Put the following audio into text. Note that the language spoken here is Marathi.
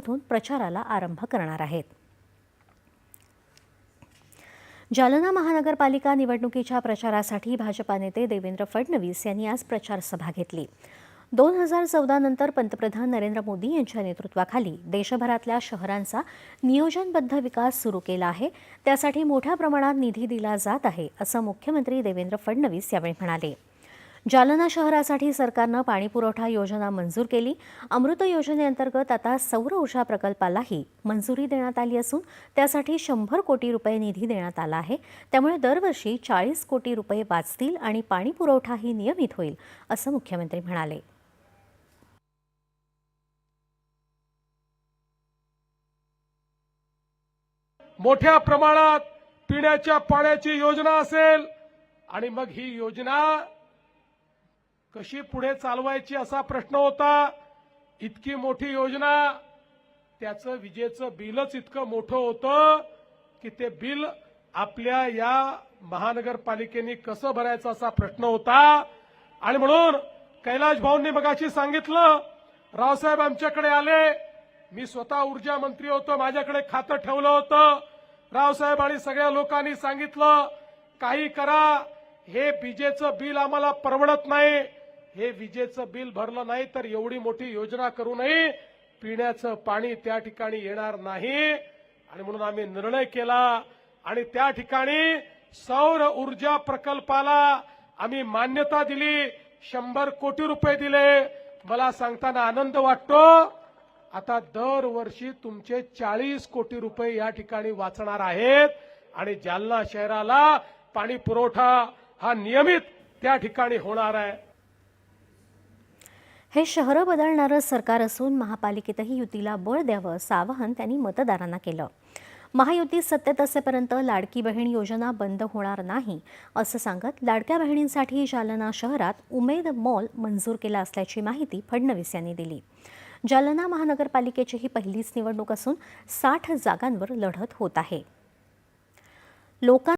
येथून प्रचाराला आरंभ करणार आहेत। जालना महानगरपालिका निवडणुकीच्या प्रचारासाठी भाजपा नेते देवेंद्र फडणवीस यांनी आज प्रचार सभा घेतली। 2014 नंतर पंतप्रधान नरेंद्र मोदी यांच्या नेतृत्वाखाली देशभरातल्या शहरांचा नियोजनबद्ध विकास सुरू केला आहे। त्यासाठी मोठ्या प्रमाणात निधी दिला जात आहे, असं मुख्यमंत्री देवेंद्र फडणवीस यावेळी म्हणाले। जालना शहरासाठी सरकारनं पाणीपुरवठा योजना मंजूर केली। अमृत योजनेअंतर्गत आता सौर ऊर्जा प्रकल्पालाही मंजुरी देण्यात आली असून त्यासाठी 100 कोटी रुपये निधी देण्यात आला आहे। त्यामुळे दरवर्षी 40 कोटी रुपये वाचतील आणि पाणीपुरवठाही नियमित होईल, असं मुख्यमंत्री म्हणाले। मोठ्या प्रमाणात पिण्याच्या पाण्याची योजना असेल आणि मग ही योजना कशी पुढे चालवायची असा प्रश्न होता। इतकी मोठी योजना, त्याचं विजेचं बिलच इतकं मोठं होतं की ते बिल आपल्या या महानगरपालिकेने कसं भरायचं असा प्रश्न होता। आणि म्हणून कैलाश भाऊंनी मगाशी सांगितलं, रावसाहेब आमच्याकडे आले, मी स्वतः ऊर्जा मंत्री होतो, माझ्याकडे खातं ठेवलं होतं। रावसाहेब आणि सगळ्या लोकांनी सांगितलं, काही करा, हे विजेचं बिल आम्हाला परवडत नाही, हे विजेचं बिल भरलं नाही तर एवढी मोठी योजना करूनही पिण्याचं पाणी त्या ठिकाणी येणार नाही। आणि म्हणून आम्ही निर्णय केला आणि त्या ठिकाणी सौर ऊर्जा प्रकल्पाला आम्ही मान्यता दिली, 100 कोटी रुपये दिले। मला सांगताना आनंद वाटतो, आता दरवर्षी तुमचे 40 कोटी रुपये या ठिकाणी वाचणार आहेत आणि जालना शहराला पाणी पुरवठा हा नियमित त्या ठिकाणी होणार आहे। हे शहर बदलणारं सरकार असून महापालिकेतही युतीला बळ द्यावं असं आवाहन त्यांनी मतदारांना केलं। महायुती सत्तेत असेपर्यंत लाडकी बहीण योजना बंद होणार नाही असं सांगत लाडक्या बहिणींसाठी जालना शहरात उमेद मॉल मंजूर केला असल्याची माहिती फडणवीस यांनी दिली। जालना महानगरपालिकेची ही पहिलीच निवडणूक असून 60 जागांवर लढत होत आहे।